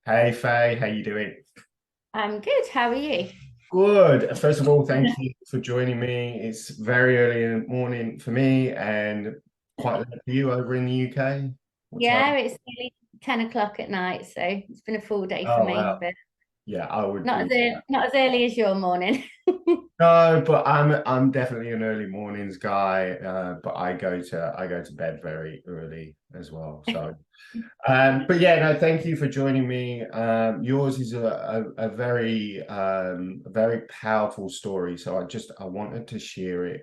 Hey Faye, how you doing? I'm good. How are you? Good. First of all, thank you for joining me. It's very early in the morning for me and quite late for you over in the UK. What Yeah, time? it's nearly 10 o'clock at night, so it's been a full day for Oh me, wow. but Yeah, I would not be. as not as early as your morning. No, but I'm definitely an early mornings guy. But I go to bed very early as well. So but yeah, no, thank you for joining me. Yours is a very powerful story. So I wanted to share it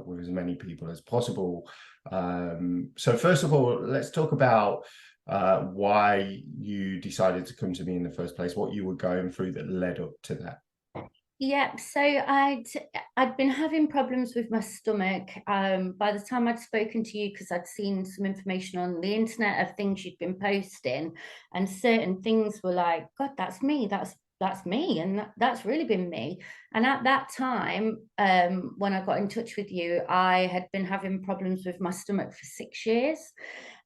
with as many people as possible. So first of all, let's talk about why you decided to come to me in the first place, what you were going through that led up to that. Yeah, so I'd been having problems with my stomach. By the time I'd spoken to you, because I'd seen some information on the internet of things you'd been posting, and certain things were like, God, that's me, that's me, and that's really been me. And at that time, when I got in touch with you, I had been having problems with my stomach for 6 years.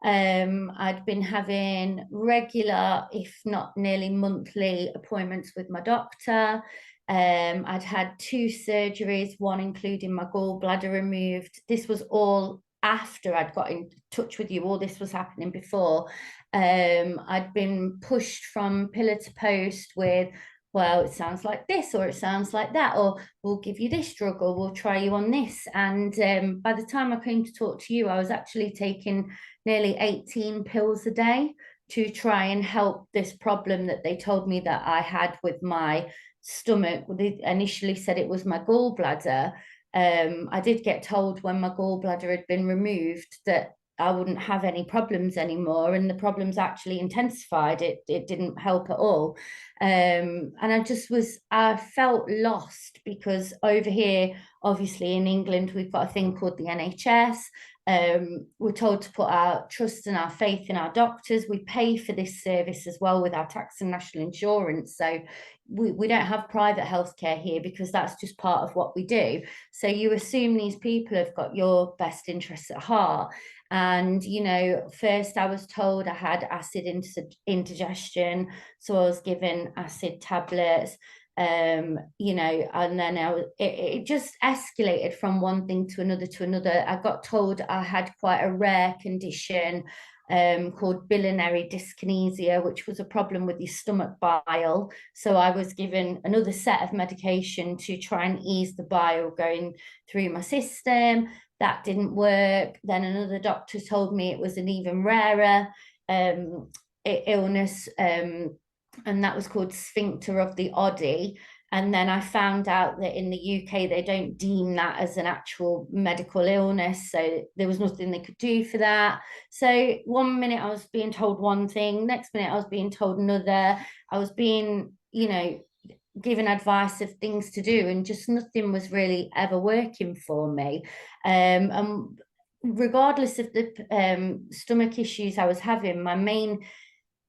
I'd been having regular, if not nearly monthly, appointments with my doctor. I'd had two surgeries, one including my gallbladder removed. This was all after I'd got in touch with you. All this was happening before. I'd been pushed from pillar to post with, well, it sounds like this, or it sounds like that, or we'll give you this drug, or we'll try you on this. And by the time I came to talk to you, I was actually taking nearly 18 pills a day to try and help this problem that they told me that I had with my stomach. They initially said it was my gallbladder. I did get told when my gallbladder had been removed that I wouldn't have any problems anymore, and the problems actually intensified. It didn't help at all, and I felt lost because over here, obviously in England, we've got a thing called the NHS. We're told to put our trust and our faith in our doctors. We pay for this service as well with our tax and national insurance. So we don't have private healthcare here because that's just part of what we do. So you assume these people have got your best interests at heart. And, first I was told I had acid indigestion. So I was given acid tablets. And then it just escalated from one thing to another to another. I got told I had quite a rare condition called biliary dyskinesia, which was a problem with your stomach bile. So I was given another set of medication to try and ease the bile going through my system. That didn't work. Then another doctor told me it was an even rarer um, illness. And that was called sphincter of the Oddi. And then I found out that in the UK, they don't deem that as an actual medical illness. So there was nothing they could do for that. So one minute I was being told one thing, next minute I was being told another. I was being, given advice of things to do, and just nothing was really ever working for me. And regardless of the stomach issues I was having, my main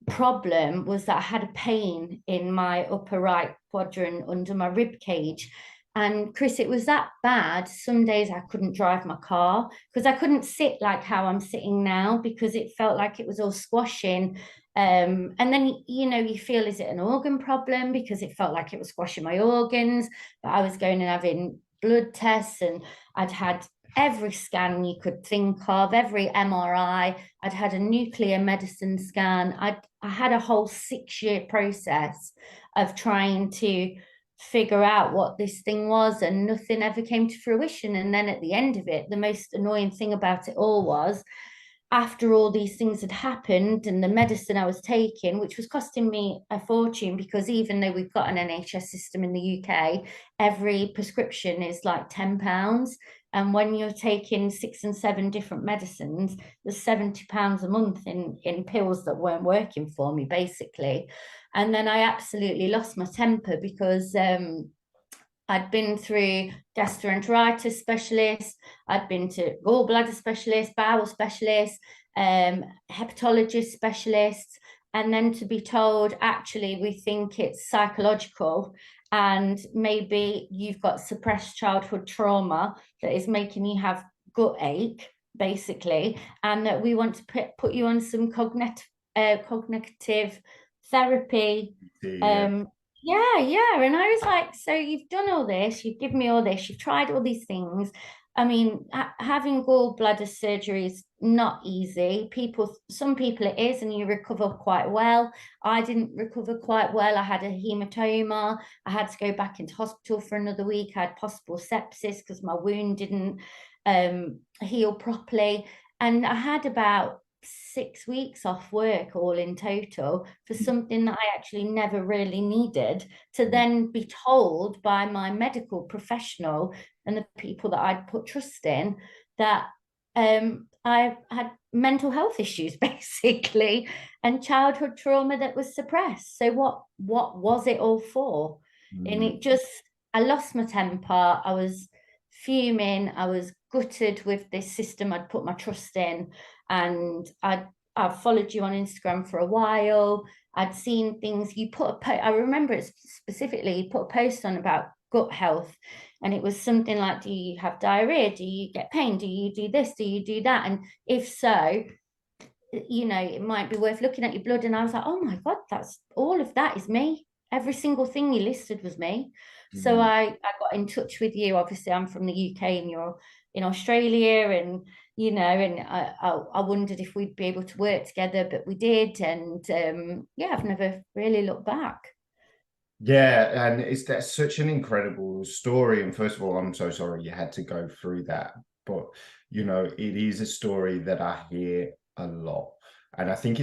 problem was that I had a pain in my upper right quadrant under my rib cage. And Chris, it was that bad. Some days I couldn't drive my car because I couldn't sit like how I'm sitting now because it felt like it was all squashing. And then, you feel, is it an organ problem? Because it felt like it was squashing my organs. But I was going and having blood tests, and I'd had every scan you could think of, every MRI. I'd had a nuclear medicine scan. I had a whole 6 year process of trying to figure out what this thing was, and nothing ever came to fruition. And then at the end of it, the most annoying thing about it all was after all these things had happened and the medicine I was taking, which was costing me a fortune, because even though we've got an NHS system in the UK, every prescription is like £10. And when you're taking 6 and 7 different medicines, there's £70 a month in pills that weren't working for me, basically. And then I absolutely lost my temper because I'd been through gastroenteritis specialists, I'd been to gallbladder specialists, bowel specialists, hepatologist specialists, and then to be told, actually, we think it's psychological and maybe you've got suppressed childhood trauma that is making you have gut ache, basically, and that we want to put you on some cognitive therapy. Yeah. Yeah. And I was like, so you've done all this, you've given me all this, you've tried all these things. I mean, having gallbladder surgery is not easy. Some people it is, and you recover quite well. I didn't recover quite well. I had a hematoma. I had to go back into hospital for another week. I had possible sepsis because my wound didn't heal properly. And I had about 6 weeks off work all in total for something that I actually never really needed, to then be told by my medical professional and the people that I'd put trust in that I had mental health issues basically, and childhood trauma that was suppressed. So what was it all for? And Mm. it just, I lost my temper. I was fuming. I was gutted with this system I'd put my trust in, and I've followed you on Instagram for a while. I'd seen things you put a post. I remember it specifically. You put a post on about gut health, and it was something like, "Do you have diarrhea? Do you get pain? Do you do this? Do you do that? And if so, it might be worth looking at your blood." And I was like, "Oh my God, that's all of that is me. Every single thing you listed was me." So Mm. I got in touch with you. Obviously, I'm from the UK and you're in Australia, and and I wondered if we'd be able to work together, but we did. And yeah, I've never really looked back. Yeah, and that's such an incredible story. And first of all, I'm so sorry you had to go through that. But it is a story that I hear a lot. And I think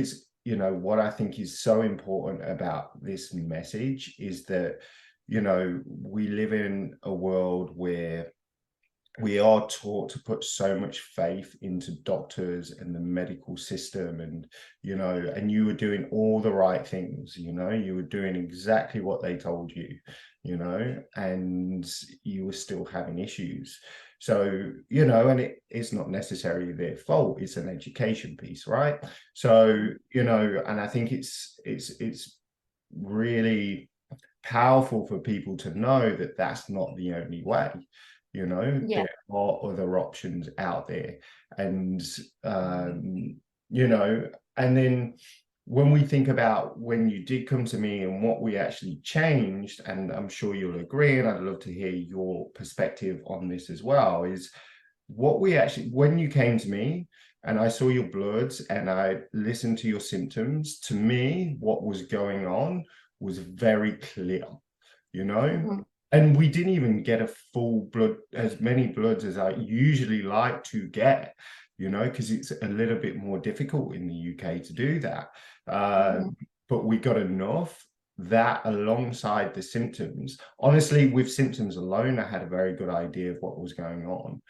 what I think is so important about this message is that, we live in a world where we are taught to put so much faith into doctors and the medical system, and you were doing all the right things, you were doing exactly what they told you, and you were still having issues. So and it's not necessarily their fault, it's an education piece, right? So and I think it's really powerful for people to know that that's not the only way. Yeah. There are other options out there. And and then when we think about when you did come to me and what we actually changed, and I'm sure you'll agree, and I'd love to hear your perspective on this as well, is what we actually, when you came to me and I saw your bloods and I listened to your symptoms, to me what was going on was very clear, Mhm. and we didn't even get a full blood, as many bloods as I usually like to get, because it's a little bit more difficult in the UK to do that. Mhm. But we got enough that, alongside the symptoms, honestly, with symptoms alone, I had a very good idea of what was going on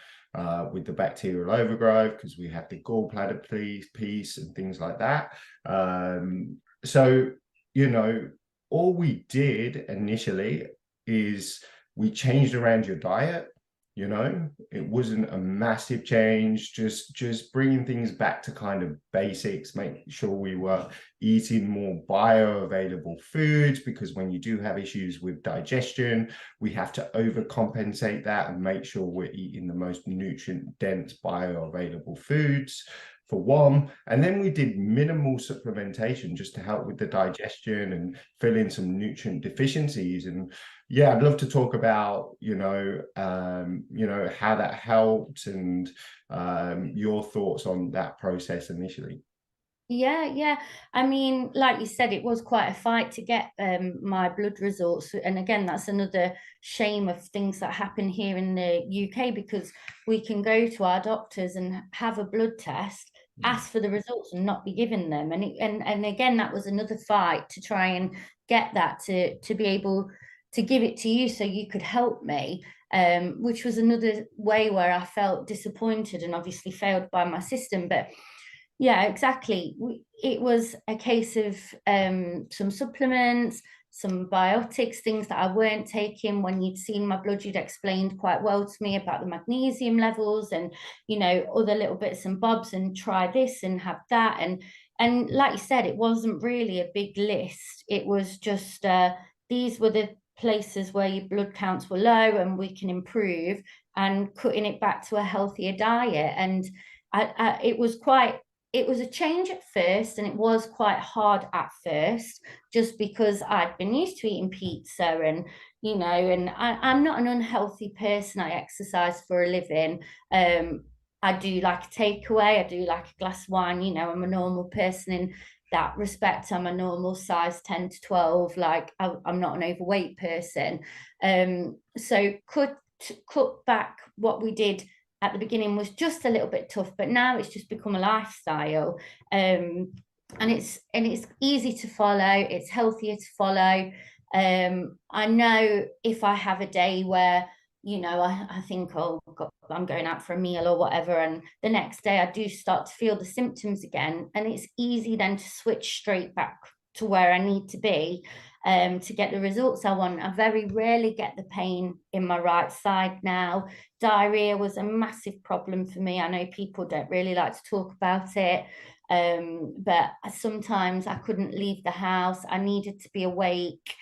with the bacterial overgrowth, because we had the gallbladder piece and things like that. So, all we did initially is we changed around your diet. It wasn't a massive change, just bringing things back to kind of basics, make sure we were eating more bioavailable foods, because when you do have issues with digestion, we have to overcompensate that and make sure we're eating the most nutrient dense bioavailable foods, for one. And then we did minimal supplementation just to help with the digestion and fill in some nutrient deficiencies. And yeah, I'd love to talk about, how that helped, and your thoughts on that process initially. Yeah. I mean, like you said, it was quite a fight to get my blood results. And again, that's another shame of things that happen here in the UK, because we can go to our doctors and have a blood test, ask for the results and not be given them. And again, that was another fight to try and get that to be able to give it to you so you could help me. Which was another way where I felt disappointed and obviously failed by my system. But yeah, exactly. It was a case of some supplements, some biotics, things that I weren't taking. When you'd seen my blood, you'd explained quite well to me about the magnesium levels and, other little bits and bobs, and try this and have that. And like you said, it wasn't really a big list. It was just these were the places where your blood counts were low and we can improve, and cutting it back to a healthier diet. And it was quite it was a change at first, and it was quite hard at first, just because I'd been used to eating pizza, and and I'm not an unhealthy person. I exercise for a living. I do like a takeaway. I do like a glass of wine. I'm a normal person in that respect. I'm a normal size 10 to 12. Like I'm not an overweight person. So cut back what we did at the beginning was just a little bit tough, but now it's just become a lifestyle. And it's easy to follow, it's healthier to follow. I know if I have a day where I think, oh God, I'm going out for a meal or whatever, and the next day I do start to feel the symptoms again, and it's easy then to switch straight back to where I need to be, to get the results I want. I very rarely get the pain in my right side now. Diarrhea was a massive problem for me. I know people don't really like to talk about it, but sometimes I couldn't leave the house. I needed to be awake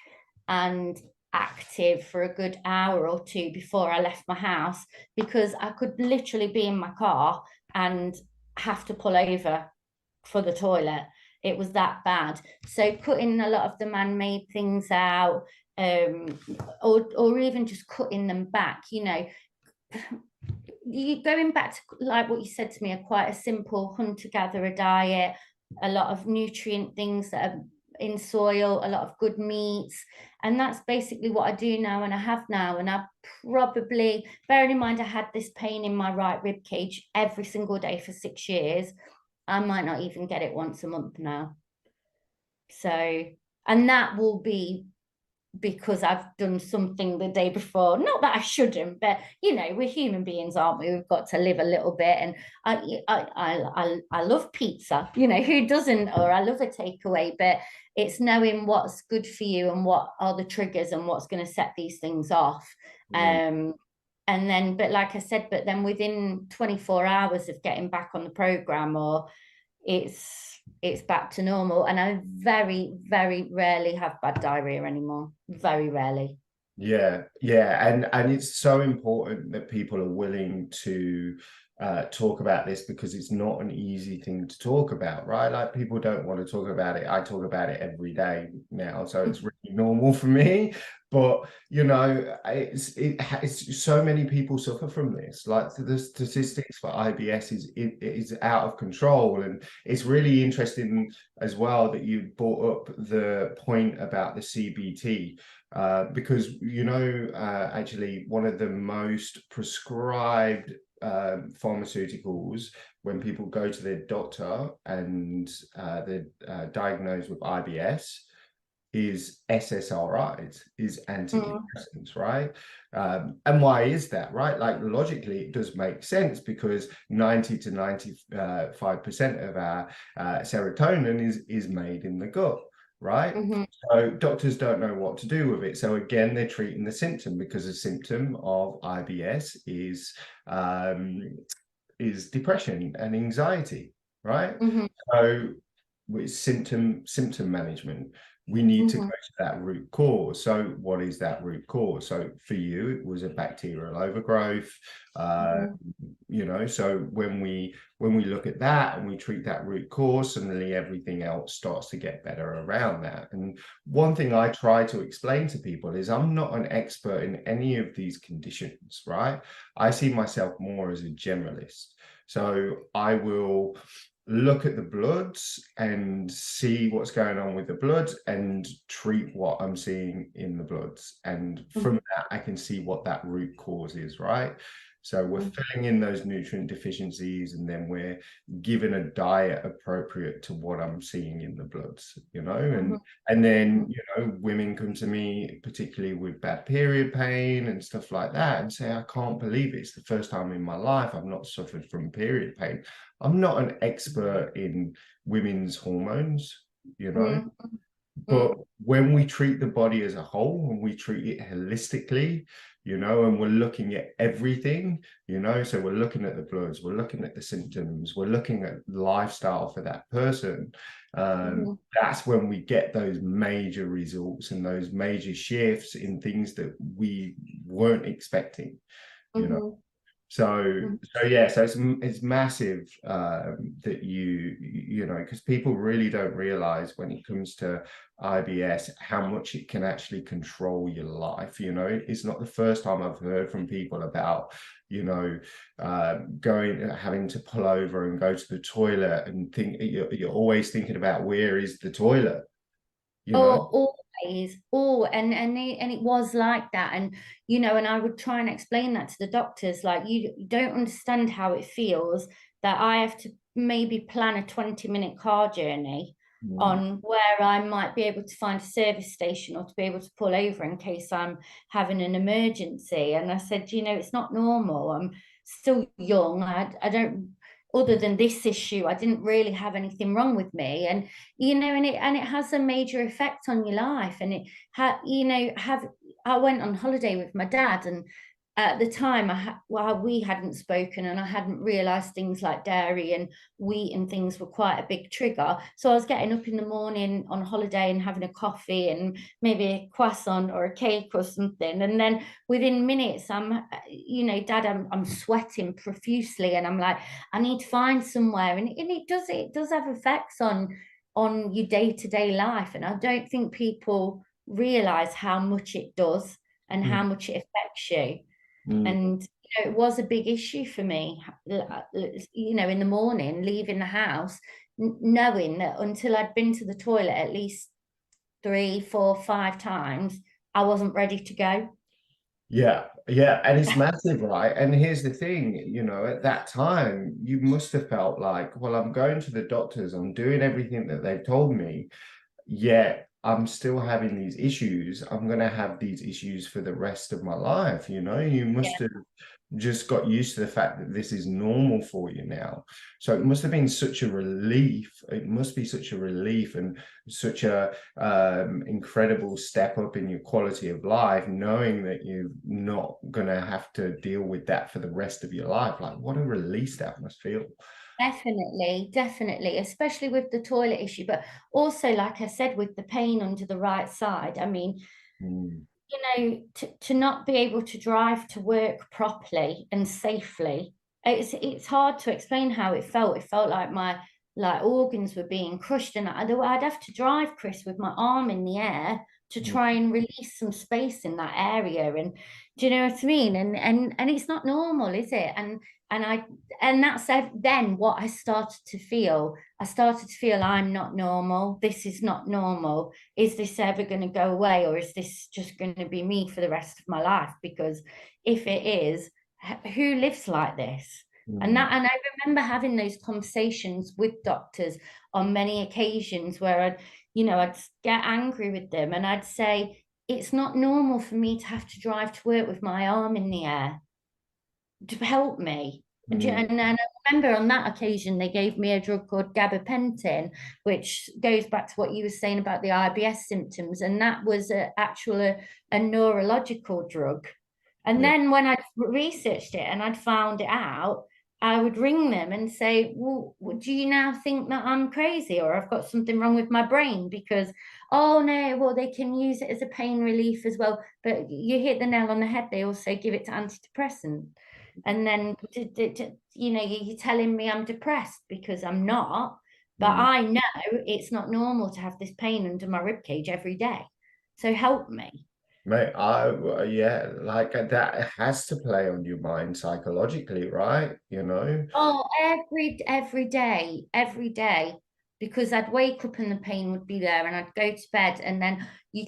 and active for a good hour or two before I left my house, because I could literally be in my car and have to pull over for the toilet. It was that bad. So cutting a lot of the man-made things out, or even just cutting them back, you going back to, like what you said to me, a quite a simple hunter-gatherer diet, a lot of nutrient things that are in soil, a lot of good meats. And that's basically what I do now, and I have now. And I probably, bearing in mind I had this pain in my right rib cage every single day for 6 years, I might not even get it once a month now. So, and that will be because I've done something the day before. Not that I shouldn't, but we're human beings, aren't we? We've got to live a little bit. And I love pizza. Who doesn't? Or I love a takeaway. But it's knowing what's good for you and what are the triggers and what's going to set these things off. And then, but like I said, but then within 24 hours of getting back on the program, or it's back to normal, and I very, very rarely have bad diarrhea anymore. Very rarely. Yeah, and it's so important that people are willing to talk about this, because it's not an easy thing to talk about, right? Like, people don't want to talk about it. I talk about it every day now, so it's really normal for me. But it's so many people suffer from this. Like, the statistics for IBS is out of control, and it's really interesting as well that you brought up the point about the CBT. Because actually one of the most prescribed pharmaceuticals when people go to their doctor and they're diagnosed with IBS is SSRIs, is antidepressants, right? And why is that, right? Like, logically, it does make sense, because 90 to 95% of our serotonin is made in the gut, right? So doctors don't know what to do with it. So again, they're treating the symptom, because the symptom of IBS is depression and anxiety, right? So with symptom management, we need to go to that root cause. So what is that root cause? So for you, it was a bacterial overgrowth. So when we look at that and we treat that root cause, suddenly everything else starts to get better around that. And one thing I try to explain to people is, I'm not an expert in any of these conditions, right? I see myself more as a generalist. So I will look at the bloods and see what's going on with the bloods and treat what I'm seeing in the bloods. And from that, I can see what that root cause is, right? So we're filling in those nutrient deficiencies, and then we're given a diet appropriate to what I'm seeing in the bloods, and then, women come to me, particularly with bad period pain and stuff like that, and say, I can't believe it's the first time in my life I've not suffered from period pain. I'm not an expert in women's hormones, but when we treat the body as a whole, when we treat it holistically, and we're looking at everything, so we're looking at the bloods, we're looking at the symptoms, we're looking at lifestyle for that person. That's when we get those major results and those major shifts in things that we weren't expecting, So yeah, so it's massive that you know, because people really don't realize when it comes to IBS how much it can actually control your life. You know, it's not the first time I've heard from people about, you know, having to pull over and go to the toilet and think you're always thinking about where is the toilet, you know? Oh, always. Oh, and it was like that. And and I would try and explain that to the doctors, like you don't understand how it feels that I have to maybe plan a 20-minute car journey Mm, on where I might be able to find a service station or to be able to pull over in case I'm having an emergency. And I said, it's not normal. I'm still young. I don't, other than this issue, I didn't really have anything wrong with me. And and it has a major effect on your life. And it had have I went on holiday with my dad, and at the time we hadn't spoken, and I hadn't realized things like dairy and wheat and things were quite a big trigger. So I was getting up in the morning on holiday and having a coffee and maybe a croissant or a cake or something, and then within minutes Dad, I'm sweating profusely, and I'm like, I need to find somewhere. And it does have effects on your day-to-day life. And I don't think people realize how much it does and how mm, much it affects you. mm. And it was a big issue for me, in the morning, leaving the house, knowing that until I'd been to the toilet at least 3, 4, 5 times, I wasn't ready to go. Yeah, yeah, and it's massive, right? And here's the thing, you know, at that time, you must have felt like, well, I'm going to the doctors, I'm doing everything that they've told me, yet I'm still having these issues. I'm going to have these issues for the rest of my life. You know, you must have just got used to the fact that this is normal for you now. So it must have been such a relief. It must be such a relief and such a incredible step up in your quality of life, knowing that you're not going to have to deal with that for the rest of your life. Like, what a release that must feel. Definitely, definitely, especially with the toilet issue, but also, like I said, with the pain under the right side. I mean, Mm, to not be able to drive to work properly and safely, it's hard to explain how it felt. It felt like my organs were being crushed, and I'd have to drive, Chris, with my arm in the air to mm, try and release some space in that area. And do you know what I mean? And it's not normal, is it? And I and that's then what I started to feel. I started to feel I'm not normal. This is not normal. Is this ever going to go away, or is this just going to be me for the rest of my life? Because if it is, who lives like this? And mm. I remember having those conversations with doctors on many occasions where I'd get angry with them, and I'd say, it's not normal for me to have to drive to work with my arm in the air to help me. Mm. And then I remember on that occasion, they gave me a drug called gabapentin, which goes back to what you were saying about the IBS symptoms. And that was a neurological drug. And Yeah. then when I researched it and I'd found it out, I would ring them and say, well, do you now think that I'm crazy or I've got something wrong with my brain? Because, oh no, well, they can use it as a pain relief as well. But you hit the nail on the head. They also give it to antidepressant. And then, you're telling me I'm depressed because I'm not. But Mm. I know it's not normal to have this pain under my rib cage every day. So help me. Mate, yeah, like that has to play on your mind psychologically, right? You know? Oh, every day, because I'd wake up and the pain would be there, and I'd go to bed, and then you're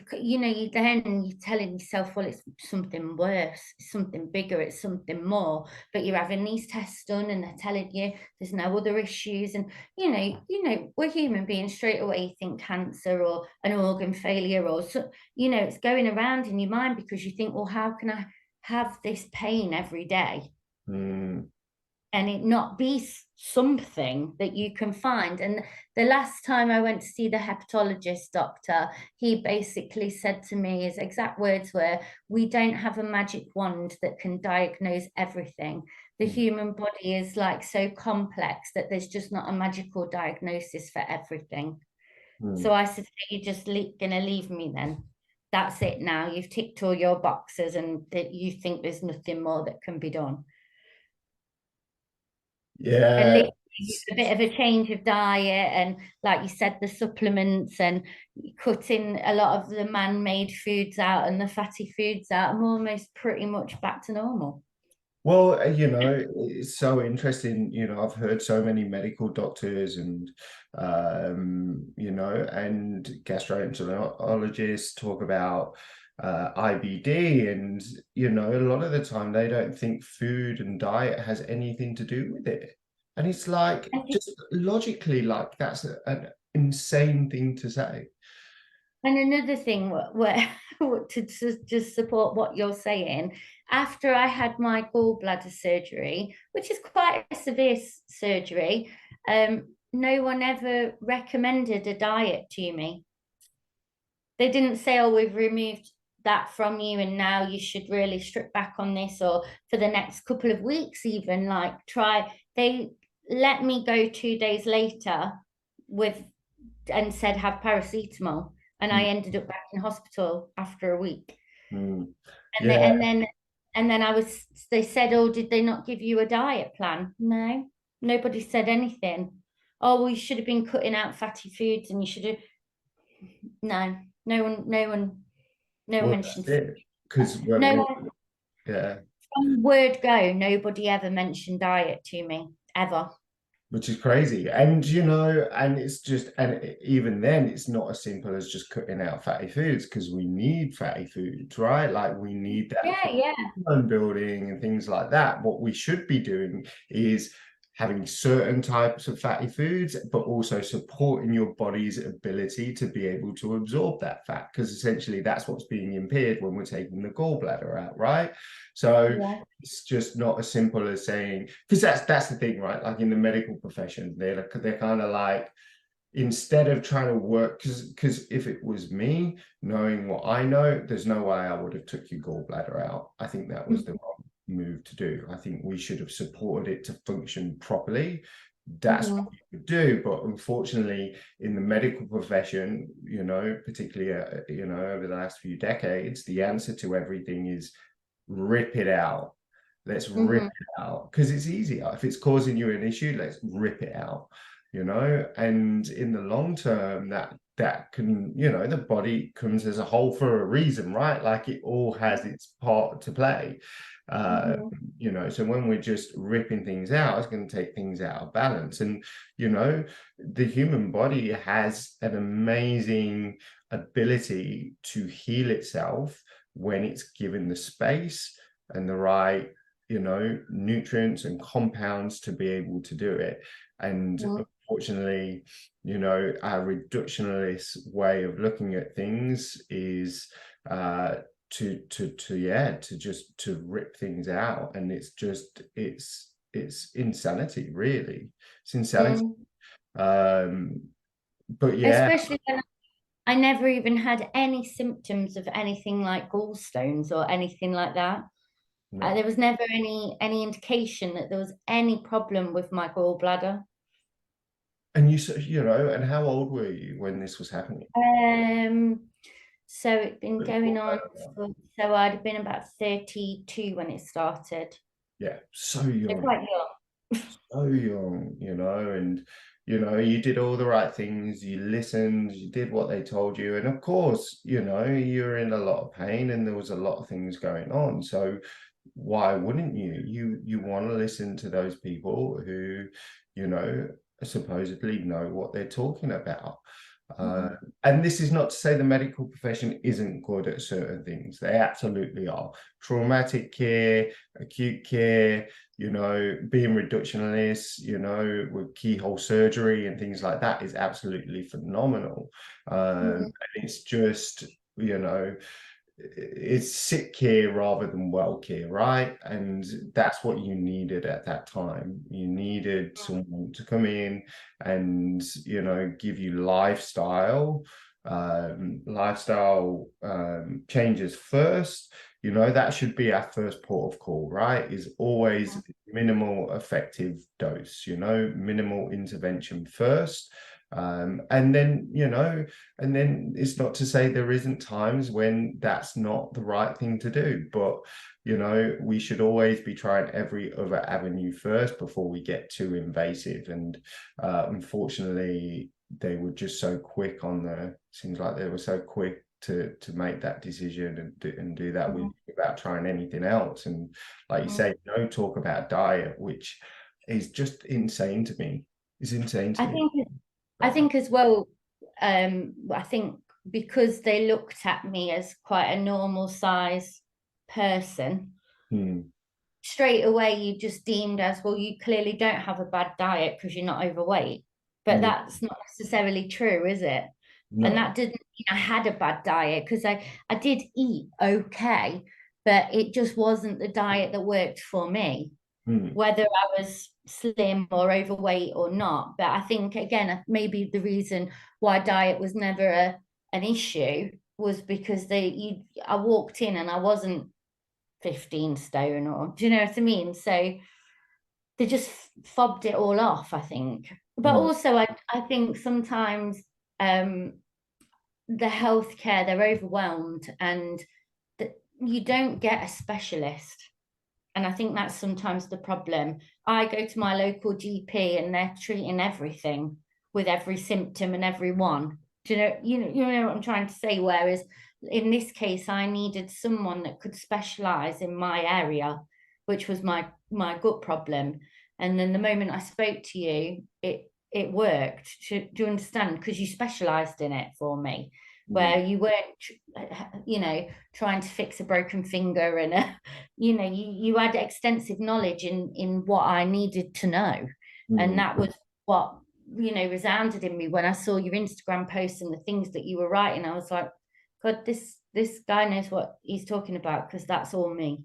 telling yourself, well, it's something worse, it's something bigger, it's something more. But you're having these tests done, and they're telling you there's no other issues, and we're human beings. Straight away, you think cancer or an organ failure, or so, it's going around in your mind because you think, well, how can I have this pain every day? Mm, And it not be something that you can find. And the last time I went to see the hepatologist doctor, he basically said to me, his exact words were, we don't have a magic wand that can diagnose everything. The mm, human body is like so complex that there's just not a magical diagnosis for everything. So mm. I said, you're just gonna leave me then. That's it now. You've ticked all your boxes and that you think there's nothing more that can be done. And Yeah. literally a bit of a change of diet, and like you said, the supplements, and cutting a lot of the man-made foods out and the fatty foods out. I'm almost pretty much back to normal. Well, it's so interesting. I've heard so many medical doctors and, and gastroenterologists talk about IBD, and, a lot of the time they don't think food and diet has anything to do with it. And it's like, I think, just logically, like that's an insane thing to say. and another thing where to just support what you're saying, after I had my gallbladder surgery, which is quite a severe surgery, no one ever recommended a diet to me. They didn't say, oh, we've removed that from you and now you should really strip back on this, or for the next couple of weeks, even like try. They let me go 2 days later with and said have paracetamol, and I Mm, ended up back in hospital after a week. mm. And they, Yeah, and then they said, oh, did they not give you a diet plan? No, nobody said anything. Oh, well, you should have been cutting out fatty foods, and you should have. No, no one well, mentioned that's food. it. Because when No we, one, yeah. from word go, nobody ever mentioned diet to me, ever. Which is crazy. And and it's just, and even then it's not as simple as just cutting out fatty foods, because we need fatty foods, right? Like we need that Yeah, for yeah. bone building and things like that. What we should be doing is having certain types of fatty foods, but also supporting your body's ability to be able to absorb that fat, because essentially that's what's being impaired when we're taking the gallbladder out, right? So Yeah. it's just not as simple as saying, because that's the thing, right? Like in the medical profession, they're kind of like, instead of trying to work, because if it was me, knowing what I know, there's no way I would have took your gallbladder out. I think that was the wrong move to do. I think we should have supported it to function properly. That's what Mm-hmm. you would do. But unfortunately, in the medical profession, particularly over the last few decades, the answer to everything is rip it out. Let's rip Mm-hmm. it out, because it's easier. If it's causing you an issue, let's rip it out. And in the long term, that can, the body comes as a whole for a reason, right? Like it all has its part to play. uh Mm-hmm. so when we're just ripping things out, it's going to take things out of balance. And the human body has an amazing ability to heal itself when it's given the space and the right, nutrients and compounds to be able to do it. And unfortunately, our reductionist way of looking at things is to rip things out. And it's insanity, really. It's insanity. Mm. um but yeah. Especially when I never even had any symptoms of anything like gallstones or anything like that. No. There was never any indication that there was any problem with my gallbladder. And and how old were you when this was happening? Um, so it'd been going on so I'd have been about 32 when it started. Yeah, so So young. quite young. So young, and you did all the right things, you listened, you did what they told you, and of course, you're in a lot of pain and there was a lot of things going on. So why wouldn't you want to listen to those people who, you know supposedly know what they're talking about? uh, Mhm. and this is not to say the medical profession isn't good at certain things. They absolutely are. Traumatic care, acute care, being reductionist, with keyhole surgery and things like that is absolutely phenomenal. Mhm. And it's just, you know, it's sick care rather than well care, right? And that's what you needed at that time. You needed someone to come in and, give you lifestyle changes first. That should be our first port of call, right? Is always minimal effective dose, minimal intervention first. And then, and then it's not to say there isn't times when that's not the right thing to do, but we should always be trying every other avenue first before we get too invasive. And unfortunately, they were just so quick seems like they were so quick to make that decision and do that without trying anything else. And like you say, no talk about diet, which is just insane to me. It's insane to I me. think I think as well, I think because they looked at me as quite a normal size person, Hmm. straight away you just deemed as, well, you clearly don't have a bad diet because you're not overweight. But Yeah. that's not necessarily true, is it? And No. that didn't mean I had a bad diet, because I did eat okay, but it just wasn't the diet that worked for me, Hmm. whether I was slim or overweight or not. But I think, again, maybe the reason why diet was never an issue was because I walked in and I wasn't 15 stone, or do you know what I mean? So they just fobbed it all off, I think. But Hmm. also, I think sometimes um, the healthcare, they're overwhelmed, and you don't get a specialist. And I think that's sometimes the problem. I go to my local GP and they're treating everything with every symptom and every one. Do you know what I'm trying to say? Whereas in this case, I needed someone that could specialize in my area, which was my gut problem. And then the moment I spoke to you, it worked. Do you understand? Because you specialized in it for me, Hmm. where you weren't, trying to fix a broken finger, and you had extensive knowledge in what I needed to know. And Hmm. that was what resounded in me when I saw your Instagram posts and the things that you were writing. I was like, God, this guy knows what he's talking about, because that's all me,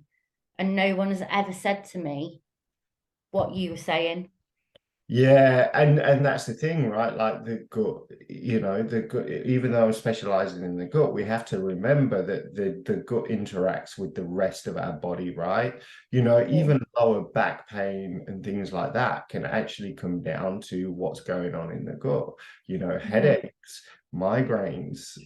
and no one has ever said to me what you were saying. Yeah, and that's the thing, right? Like the gut, the gut, even though I'm specializing in the gut, we have to remember that the gut interacts with the rest of our body, right? Yeah. Even lower back pain and things like that can actually come down to what's going on in the gut, Mhm. headaches, migraines,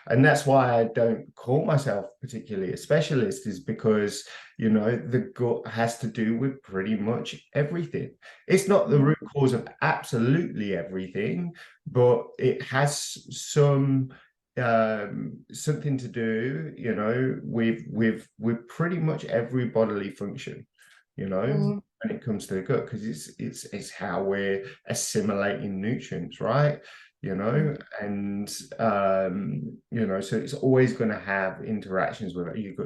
and that's why I don't call myself particularly a specialist, is because, the gut has to do with pretty much everything. It's not the Mhm. root cause of absolutely everything, but it has something to do, with pretty much every bodily function, Mhm. when it comes to the gut, because it's how we're assimilating nutrients, right? And so it's always going to have interactions with it. You've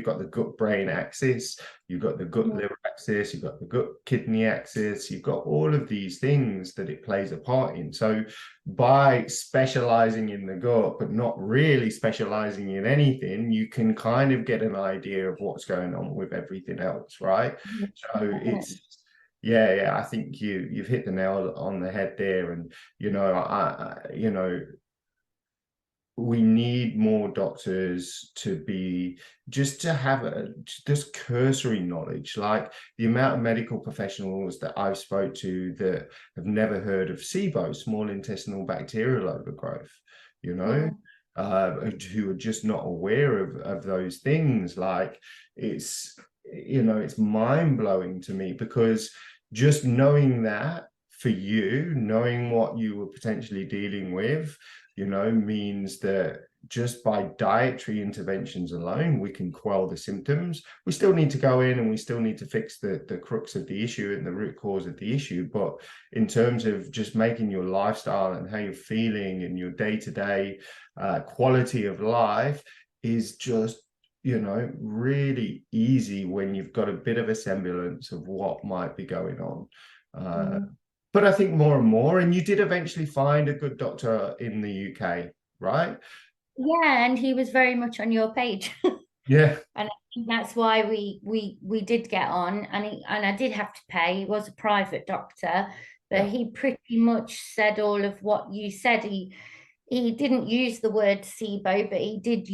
got the gut brain axis, you've got the gut Mhm. liver axis, you've got the gut kidney axis, you've got all of these things that it plays a part in. So by specializing in the gut, but not really specializing in anything, you can kind of get an idea of what's going on with everything else, right? Mhm. So Definitely. yeah, I think you've hit the nail on the head there. And we need more doctors to be, just to have just cursory knowledge, like the amount of medical professionals that I've spoke to that have never heard of SIBO, small intestinal bacterial overgrowth, you know Mhm. who are just not aware of those things. Like it's mind-blowing to me, because just knowing that, for you, knowing what you were potentially dealing with, means that just by dietary interventions alone, we can quell the symptoms. We still need to go in and we still need to fix the crux of the issue and the root cause of the issue. But in terms of just making your lifestyle and how you're feeling and your day-to-day quality of life is just, really easy when you've got a bit of a semblance of what might be going on. Uh, Mhm. but I think more and more, and you did eventually find a good doctor in the UK, right? Yeah, and he was very much on your page. Yeah, And I think that's why we did get on, and I did have to pay. He was a private doctor, but yeah. he pretty much said all of what you said. He didn't use the word SIBO, but he did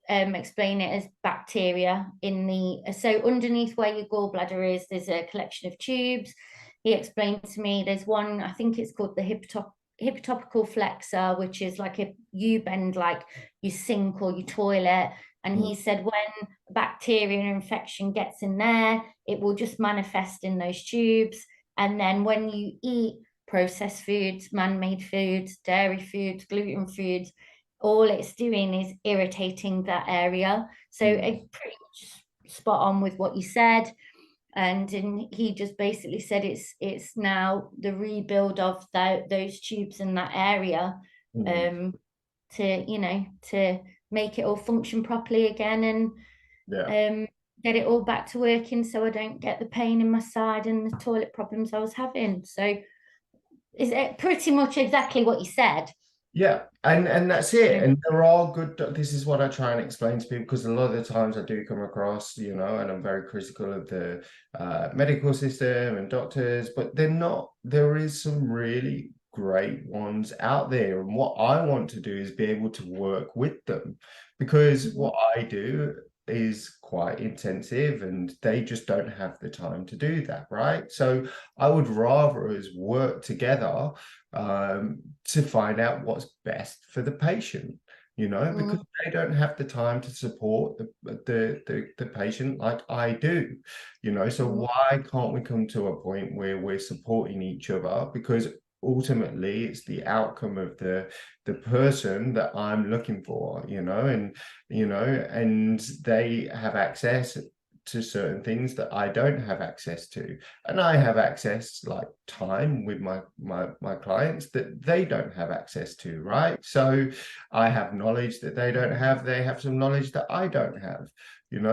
explain it as bacteria in the, so underneath where your gallbladder is, there's a collection of tubes. he explained to me there's one, I think it's called the hippotopical flexor, which is like a U bend, like your sink or your toilet. And he said when bacteria and infection gets in there, it will just manifest in those tubes. And then when you eat processed foods, man-made foods, dairy foods, gluten foods, all it's doing is irritating that area. So it's pretty much spot on with what you said. And he just basically said it's now the rebuild of those tubes in that area, to make it all function properly again, and get it all back to working, so I don't get the pain in my side and the toilet problems I was having. So is it pretty much exactly what you said? Yeah, and that's it. And there are good. This is what I try and explain to people, because a lot of the times I do come across, and I'm very critical of the medical system and doctors, but they're not. There is some really great ones out there, and what I want to do is be able to work with them, because what I do is quite intensive and they just don't have the time to do that, right? So I would rather us work together to find out what's best for the patient, because they don't have the time to support the patient like I do, so why can't we come to a point where we're supporting each other? Because ultimately it's the outcome of the person that I'm looking for, and they have access to certain things that I don't have access to, and I have access, like time with my clients, that they don't have access to, right? So I have knowledge that they don't have, they have some knowledge that I don't have,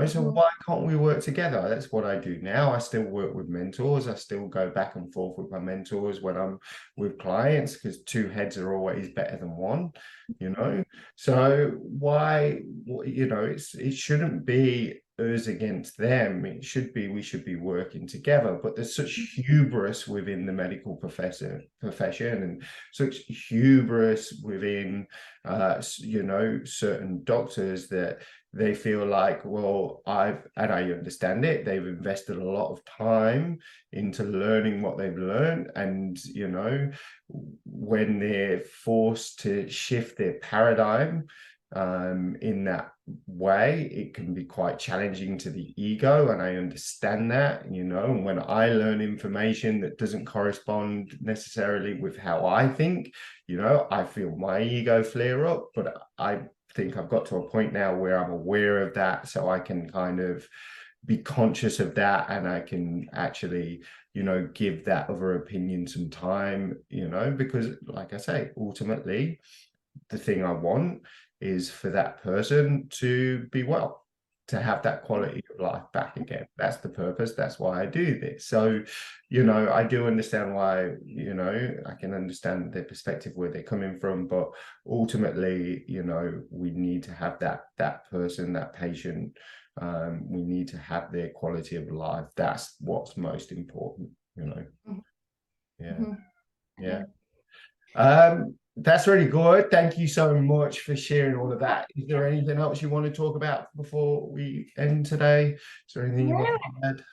so why can't we work together? That's what I do now. I still work with mentors. I still go back and forth with my mentors when I'm with clients, because two heads are always better than one, so why, it shouldn't be us against them. It should be, we should be working together. But there's such hubris within the medical profession, and such hubris within certain doctors, that they feel like, well, and I understand it, they've invested a lot of time into learning what they've learned, and when they're forced to shift their paradigm in that way, it can be quite challenging to the ego, and I understand that, and when I learn information that doesn't correspond necessarily with how I think, I feel my ego flare up. But I think I've got to a point now where I'm aware of that, so I can kind of be conscious of that, and I can actually give that other opinion some time, because like I say, ultimately the thing I want is for that person to be well, to have that quality of life back again. That's the purpose. That's why I do this. So, I do understand why, I can understand their perspective, where they're coming from, but ultimately, we need to have that person, that patient, we need to have their quality of life. That's what's most important, yeah. That's really good. Thank you so much for sharing all of that. Is there anything else you want to talk about before we end today? Is there anything you want to add?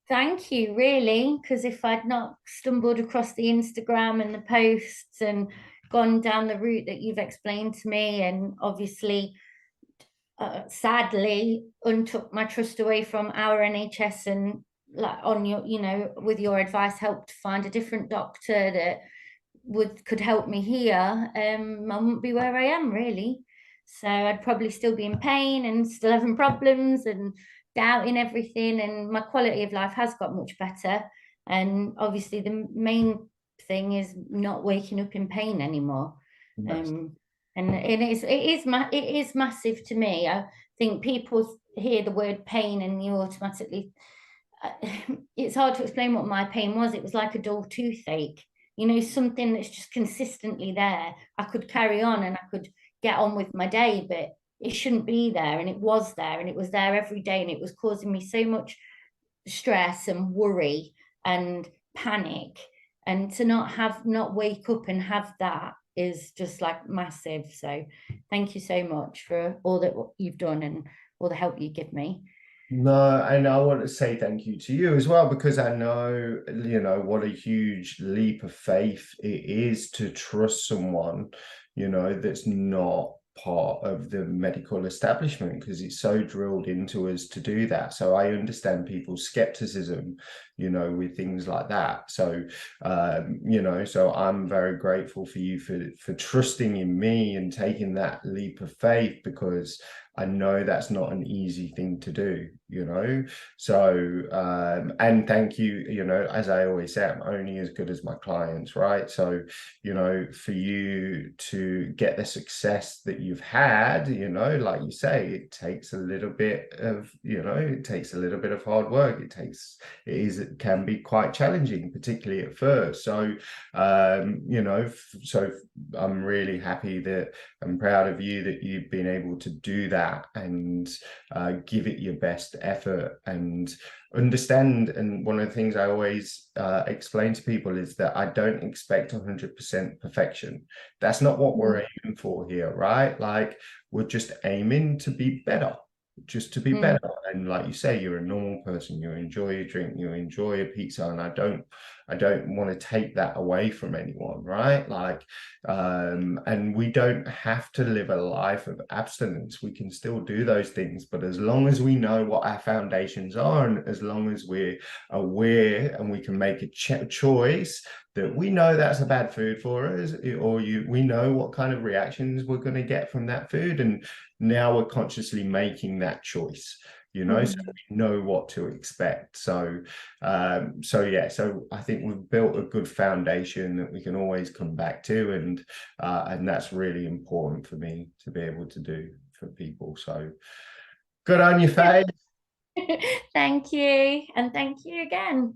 Thank you, really, because if I'd not stumbled across the Instagram and the posts and gone down the route that you've explained to me, and obviously, sadly, untook my trust away from our NHS, and like on your, with your advice, helped find a different doctor that could help me here, I wouldn't be where I am, really. So I'd probably still be in pain and still having problems and doubting everything, and my quality of life has got much better. And obviously the main thing is not waking up in pain anymore. Nice. And it is massive to me. I think people hear the word pain and you automatically, it's hard to explain what my pain was. It was like a dull toothache, something that's just consistently there. I could carry on and I could get on with my day, but it shouldn't be there. And it was there, and it was there every day, and it was causing me so much stress and worry and panic. And to not wake up and have that is just like massive. So thank you so much for all that you've done and all the help you give me. No, and I want to say thank you to you as well, because I know, what a huge leap of faith it is to trust someone, that's not part of the medical establishment, because it's so drilled into us to do that. So I understand people's skepticism, with things like that. So I'm very grateful for you for trusting in me and taking that leap of faith, because I know that's not an easy thing to do. And thank you, as I always say, I'm only as good as my clients, right? So, for you to get the success that you've had, like you say, it takes a little bit of, it takes a little bit of hard work. It can be quite challenging, particularly at first. So I'm really happy that I'm proud of you that you've been able to do that and give it your best effort and understand. And one of the things I always explain to people is that I don't expect 100% perfection. That's not what we're aiming for here, right? Like, we're just aiming to be better, just to be better. And like you say, you're a normal person, you enjoy your drink, you enjoy a pizza, and I don't want to take that away from anyone, right? Like, and we don't have to live a life of abstinence. We can still do those things, but as long as we know what our foundations are, and as long as we're aware and we can make a choice that we know that's a bad food for us, we know what kind of reactions we're going to get from that food, and now we're consciously making that choice, so we know what to expect. So I think we've built a good foundation that we can always come back to, and that's really important for me to be able to do for people. So good on you, Faye. Thank you, and thank you again.